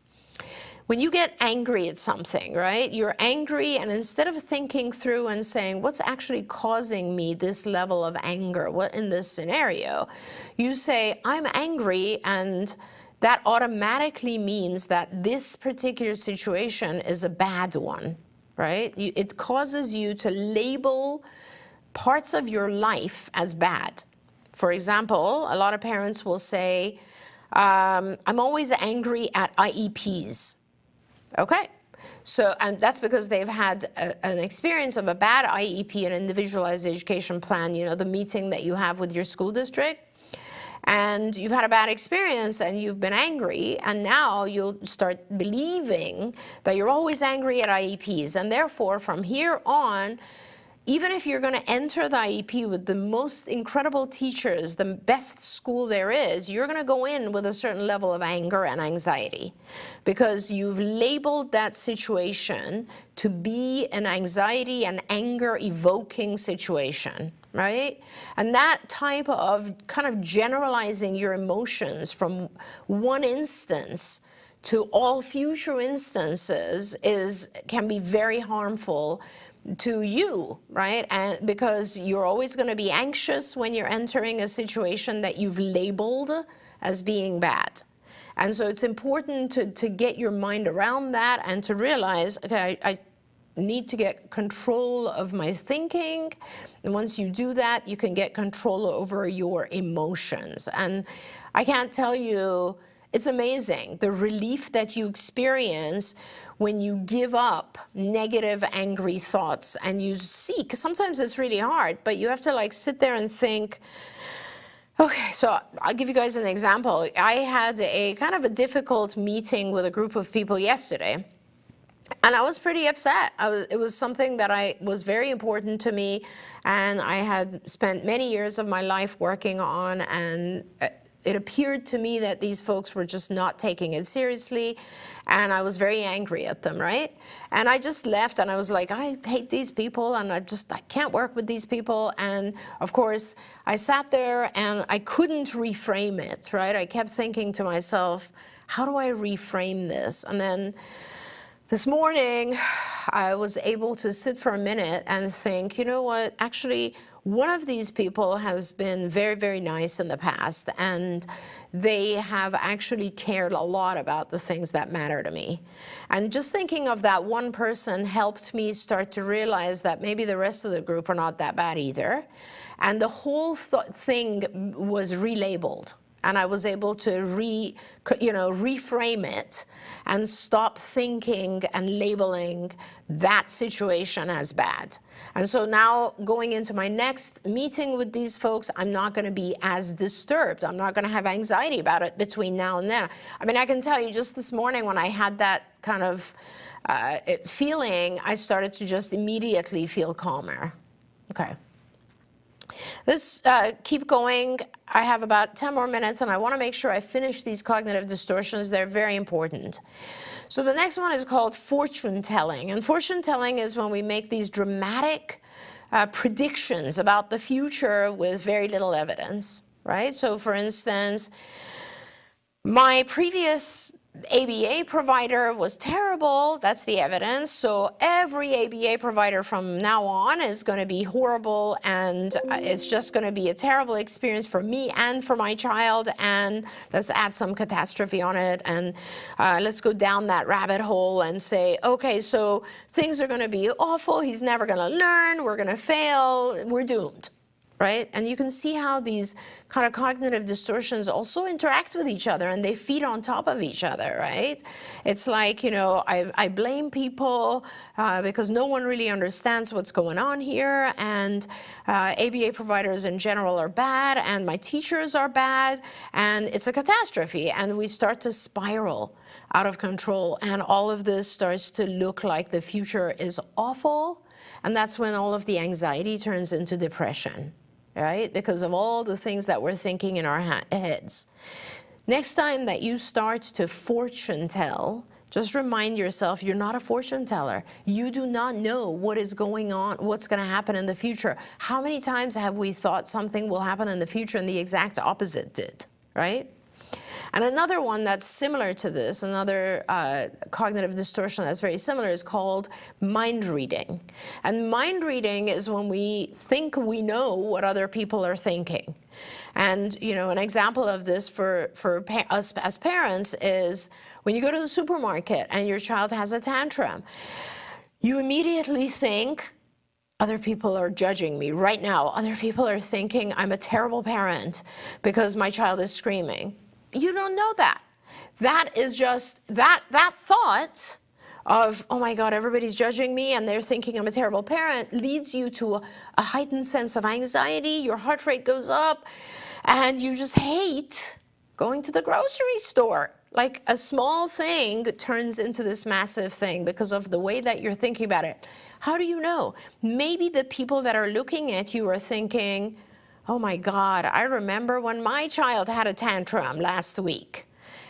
when you get angry at something, right? You're angry, and instead of thinking through and saying, what's actually causing me this level of anger? What in this scenario? You say, I'm angry, and that automatically means that this particular situation is a bad one, right? It causes you to label parts of your life as bad. For example, a lot of parents will say, I'm always angry at IEPs. Okay, and that's because they've had an experience of a bad IEP, an individualized education plan, the meeting that you have with your school district, and you've had a bad experience and you've been angry, and now you'll start believing that you're always angry at IEPs, and therefore from here on, even if you're going to enter the IEP with the most incredible teachers, the best school there is, you're going to go in with a certain level of anger and anxiety because you've labeled that situation to be an anxiety and anger evoking situation, right? And that type of kind of generalizing your emotions from one instance to all future instances can be very harmful to you, right? And because you're always going to be anxious when you're entering a situation that you've labeled as being bad. And so it's important to get your mind around that and to realize, okay, I need to get control of my thinking. And once you do that, you can get control over your emotions. And I can't tell you, it's amazing the relief that you experience when you give up negative, angry thoughts and you see, because sometimes it's really hard, but you have to sit there and think, okay, so I'll give you guys an example. I had a kind of a difficult meeting with a group of people yesterday, and I was pretty upset. It was something that was very important to me, and I had spent many years of my life working on, and it appeared to me that these folks were just not taking it seriously, and I was very angry at them, right? And I just left, and I was like, I hate these people, and I can't work with these people. And of course, I sat there, and I couldn't reframe it, right? I kept thinking to myself, how do I reframe this? And then this morning, I was able to sit for a minute and think, you know what, actually, one of these people has been very, very nice in the past, and they have actually cared a lot about the things that matter to me. And just thinking of that one person helped me start to realize that maybe the rest of the group are not that bad either. And the whole thing was relabeled. And I was able to reframe it and stop thinking and labeling that situation as bad. And so now going into my next meeting with these folks, I'm not going to be as disturbed. I'm not going to have anxiety about it between now and then. I mean, I can tell you just this morning when I had that kind of feeling, I started to just immediately feel calmer. Okay. Let's keep going. I have about 10 more minutes, and I want to make sure I finish these cognitive distortions. They're very important. So the next one is called fortune telling. And fortune telling is when we make these dramatic predictions about the future with very little evidence, right? So for instance, my previous ABA provider was terrible. That's the evidence. So every ABA provider from now on is going to be horrible, and it's just going to be a terrible experience for me and for my child. And let's add some catastrophe on it, and let's go down that rabbit hole and say, okay, so things are going to be awful. He's never going to learn. We're going to fail. We're doomed. Right? And you can see how these kind of cognitive distortions also interact with each other, and they feed on top of each other, right? It's like, you know, I blame people because no one really understands what's going on here, and ABA providers in general are bad, and my teachers are bad, and it's a catastrophe. And we start to spiral out of control, and all of this starts to look like the future is awful, and that's when all of the anxiety turns into depression. Right? Because of all the things that we're thinking in our heads. Next time that you start to fortune tell, just remind yourself you're not a fortune teller. You do not know what is going on, what's going to happen in the future. How many times have we thought something will happen in the future and the exact opposite did, right? And another one that's similar to this, another cognitive distortion that's very similar, is called mind reading. And mind reading is when we think we know what other people are thinking. And, you know, an example of this for us as parents is when you go to the supermarket and your child has a tantrum, you immediately think, other people are judging me right now. Other people are thinking I'm a terrible parent because my child is screaming. You don't know that. That is just, that thought of, oh my God, everybody's judging me and they're thinking I'm a terrible parent, leads you to a heightened sense of anxiety. Your heart rate goes up, and you just hate going to the grocery store. Like a small thing turns into this massive thing because of the way that you're thinking about it. How do you know? Maybe the people that are looking at you are thinking, oh my God, I remember when my child had a tantrum last week.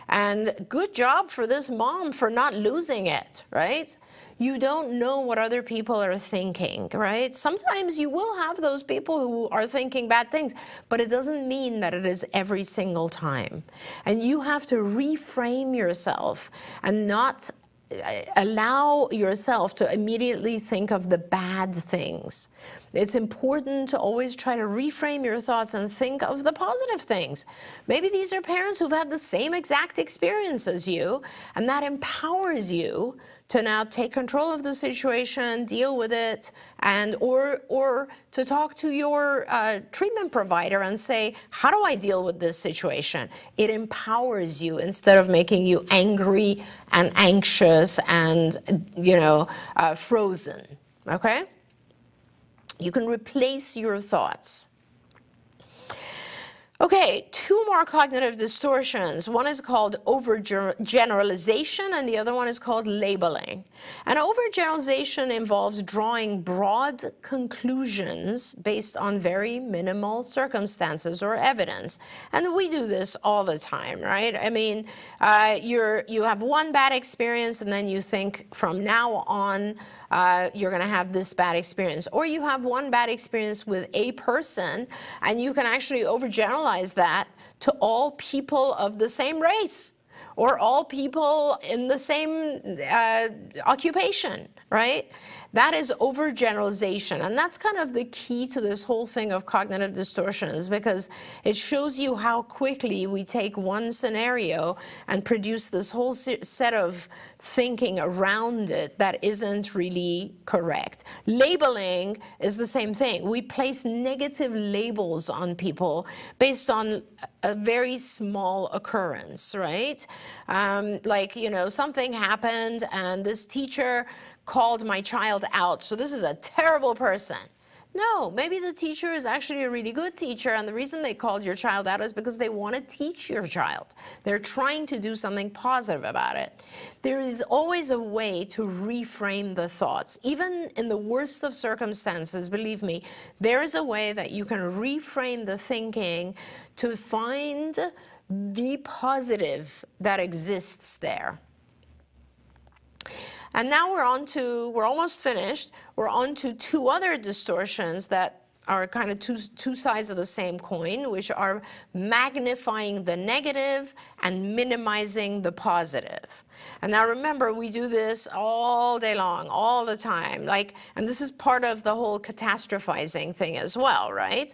And good job for this mom for not losing it, right? You don't know what other people are thinking, right? Sometimes you will have those people who are thinking bad things, but it doesn't mean that it is every single time. And you have to reframe yourself and not allow yourself to immediately think of the bad things. It's important to always try to reframe your thoughts and think of the positive things. Maybe these are parents who've had the same exact experience as you, and that empowers you to now take control of the situation, deal with it, and or to talk to your treatment provider and say, how do I deal with this situation? It empowers you instead of making you angry and anxious and, you know, frozen, okay? You can replace your thoughts. Okay, two more cognitive distortions. One is called overgeneralization, and the other one is called labeling. And overgeneralization involves drawing broad conclusions based on very minimal circumstances or evidence. And we do this all the time, right? I mean, you have one bad experience, and then you think from now on, you're going to have this bad experience. Or you have one bad experience with a person, and you can actually overgeneralize that to all people of the same race or all people in the same occupation, right? That is overgeneralization. And that's kind of the key to this whole thing of cognitive distortions, because it shows you how quickly we take one scenario and produce this whole set of thinking around it that isn't really correct. Labeling is the same thing. We place negative labels on people based on a very small occurrence, right? Like, you know, something happened and this teacher called my child out. So this is a terrible person. No, maybe the teacher is actually a really good teacher, and the reason they called your child out is because they want to teach your child. They're trying to do something positive about it. There is always a way to reframe the thoughts. Even in the worst of circumstances, believe me, there is a way that you can reframe the thinking to find the positive that exists there. And now we're almost finished. We're on to two other distortions that are kind of two sides of the same coin, which are magnifying the negative and minimizing the positive. And now remember, we do this all day long, all the time. And this is part of the whole catastrophizing thing as well, right?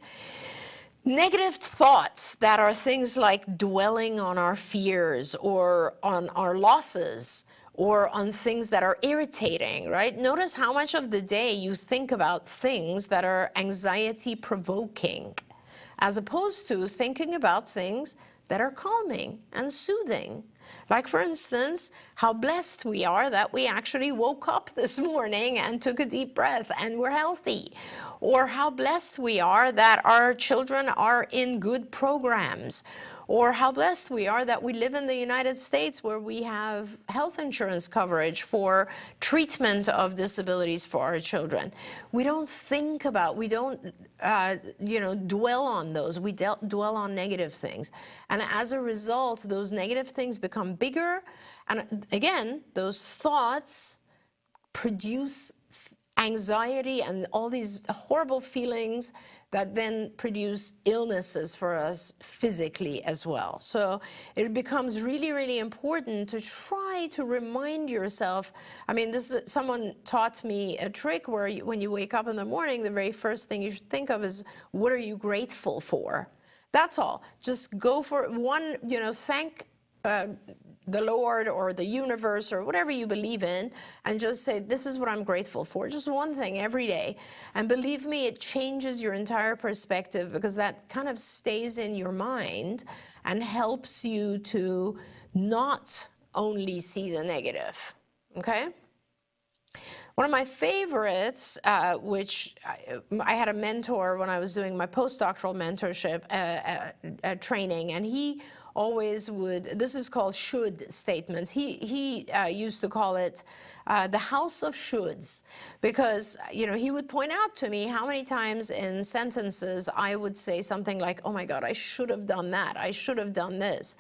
Negative thoughts that are things like dwelling on our fears or on our losses, or on things that are irritating, right? Notice how much of the day you think about things that are anxiety-provoking, as opposed to thinking about things that are calming and soothing. Like, for instance, how blessed we are that we actually woke up this morning and took a deep breath and we're healthy. Or how blessed we are that our children are in good programs. Or how blessed we are that we live in the United States where we have health insurance coverage for treatment of disabilities for our children. We don't think about, we don't dwell on those. We dwell on negative things. And as a result, those negative things become bigger. And again, those thoughts produce anxiety and all these horrible feelings that then produce illnesses for us physically as well. So it becomes really, really important to try to remind yourself. I mean, someone taught me a trick where when you wake up in the morning, the very first thing you should think of is, what are you grateful for? That's all. Just go for one, thank the Lord or the universe or whatever you believe in, and just say, this is what I'm grateful for. Just one thing every day. And believe me, it changes your entire perspective, because that kind of stays in your mind and helps you to not only see the negative, okay? One of my favorites, which I had a mentor when I was doing my postdoctoral mentorship training, and he always would, this is called should statements. He used to call it the house of shoulds, because he would point out to me how many times in sentences I would say something like, oh my God, I should have done that, I should have done this,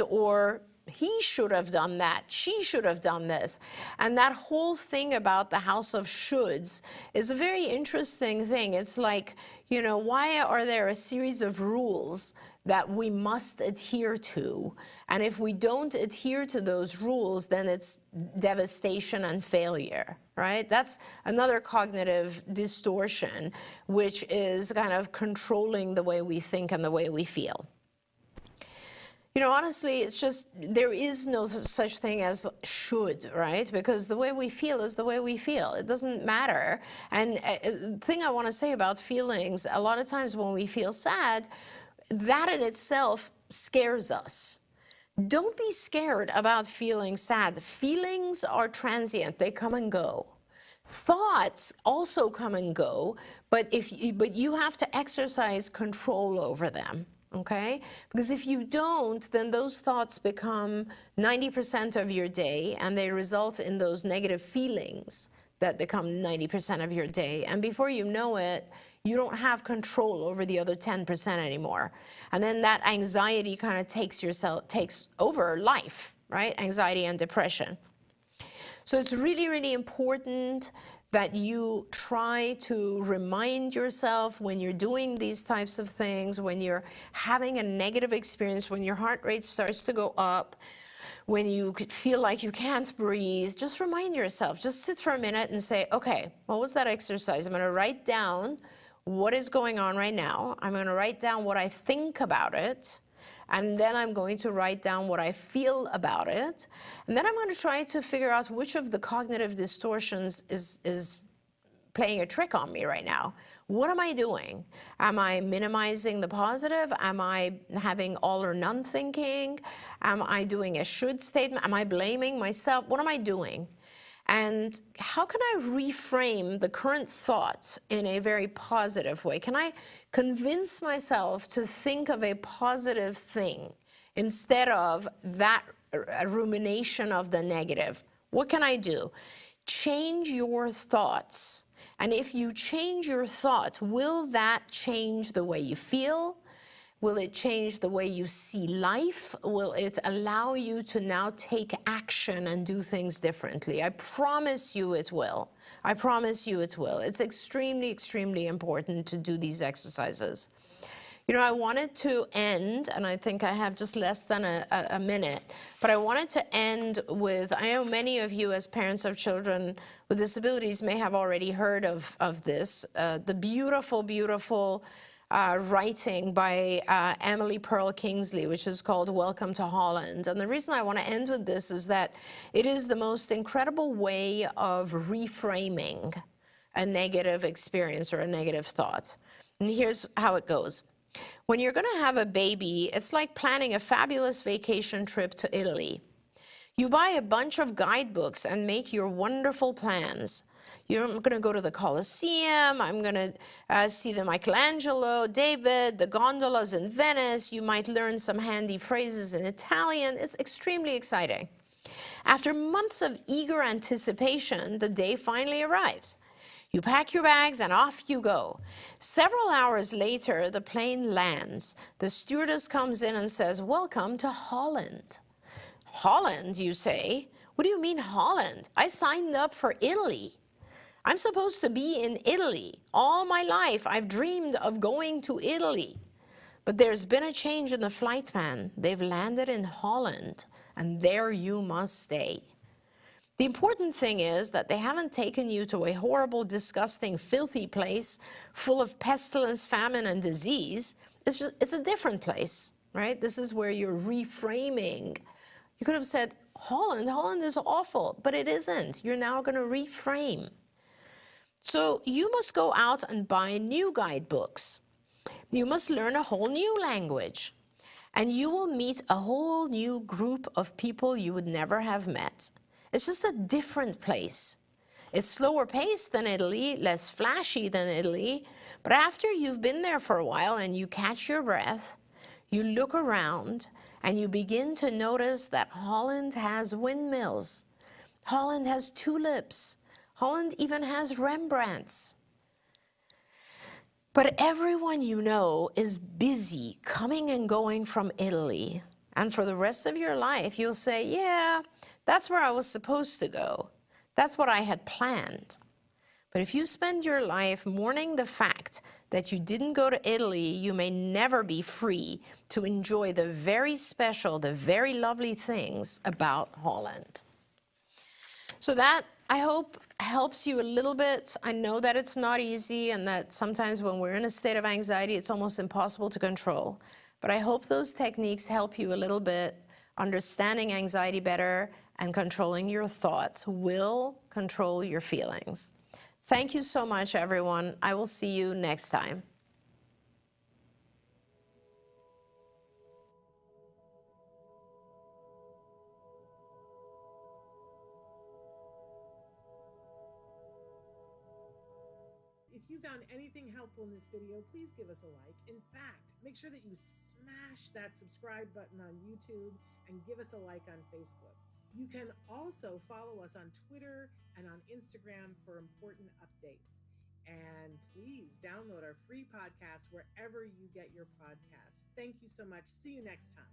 or he should have done that, she should have done this. And that whole thing about the house of shoulds is a very interesting thing. It's like, why are there a series of rules that we must adhere to? And if we don't adhere to those rules, then it's devastation and failure, right? That's another cognitive distortion, which is kind of controlling the way we think and the way we feel. Honestly, it's just, there is no such thing as should, right? Because the way we feel is the way we feel. It doesn't matter. And the thing I want to say about feelings, a lot of times when we feel sad, that in itself scares us. Don't be scared about feeling sad. Feelings are transient. They come and go. Thoughts also come and go, but you have to exercise control over them. Okay? Because if you don't, then those thoughts become 90% of your day, and they result in those negative feelings that become 90% of your day. And before you know it, you don't have control over the other 10% anymore. And then that anxiety kind of takes over life, right? Anxiety and depression. So it's really, really important that you try to remind yourself when you're doing these types of things, when you're having a negative experience, when your heart rate starts to go up, when you could feel like you can't breathe, just remind yourself, just sit for a minute and say, okay, what was that exercise? I'm going to write down what is going on right now. I'm going to write down what I think about it. And then I'm going to write down what I feel about it. And then I'm going to try to figure out which of the cognitive distortions is playing a trick on me right now. What am I doing? Am I minimizing the positive? Am I having all or none thinking? Am I doing a should statement? Am I blaming myself? What am I doing? And how can I reframe the current thoughts in a very positive way? Can I convince myself to think of a positive thing instead of that rumination of the negative? What can I do? Change your thoughts. And if you change your thoughts, will that change the way you feel? Will it change the way you see life? Will it allow you to now take action and do things differently? I promise you it will. I promise you it will. It's extremely, extremely important to do these exercises. You know, I wanted to end, and I think I have just less than a minute, but I wanted to end with, I know many of you as parents of children with disabilities may have already heard of this, the beautiful, beautiful writing by Emily Pearl Kingsley, which is called Welcome to Holland. And the reason I want to end with this is that it is the most incredible way of reframing a negative experience or a negative thought. And here's how it goes. When you're going to have a baby, it's like planning a fabulous vacation trip to Italy. You buy a bunch of guidebooks and make your wonderful plans. I'm going to go to the Colosseum, I'm going to see the Michelangelo, David, the gondolas in Venice. You might learn some handy phrases in Italian. It's extremely exciting. After months of eager anticipation, the day finally arrives. You pack your bags and off you go. Several hours later, the plane lands. The stewardess comes in and says, "Welcome to Holland." Holland, you say? What do you mean Holland? I signed up for Italy. I'm supposed to be in Italy. All my life, I've dreamed of going to Italy. But there's been a change in the flight plan. They've landed in Holland, and there you must stay. The important thing is that they haven't taken you to a horrible, disgusting, filthy place full of pestilence, famine, and disease. It's a different place, right? This is where you're reframing. You could have said, Holland is awful, but it isn't. You're now going to reframe. So you must go out and buy new guidebooks. You must learn a whole new language. And you will meet a whole new group of people you would never have met. It's just a different place. It's slower paced than Italy, less flashy than Italy. But after you've been there for a while and you catch your breath, you look around and you begin to notice that Holland has windmills. Holland has tulips. Holland even has Rembrandts. But everyone you know is busy coming and going from Italy. And for the rest of your life, you'll say, yeah, that's where I was supposed to go. That's what I had planned. But if you spend your life mourning the fact that you didn't go to Italy, you may never be free to enjoy the very special, the very lovely things about Holland. So that, I hope, helps you a little bit. I know that it's not easy and that sometimes when we're in a state of anxiety, it's almost impossible to control. But I hope those techniques help you a little bit. Understanding anxiety better and controlling your thoughts will control your feelings. Thank you so much, everyone. I will see you next time. If you found anything helpful in this video, please give us a like. In fact, make sure that you smash that subscribe button on YouTube and give us a like on Facebook. You can also follow us on Twitter and on Instagram for important updates. And please download our free podcast wherever you get your podcasts. Thank you so much. See you next time.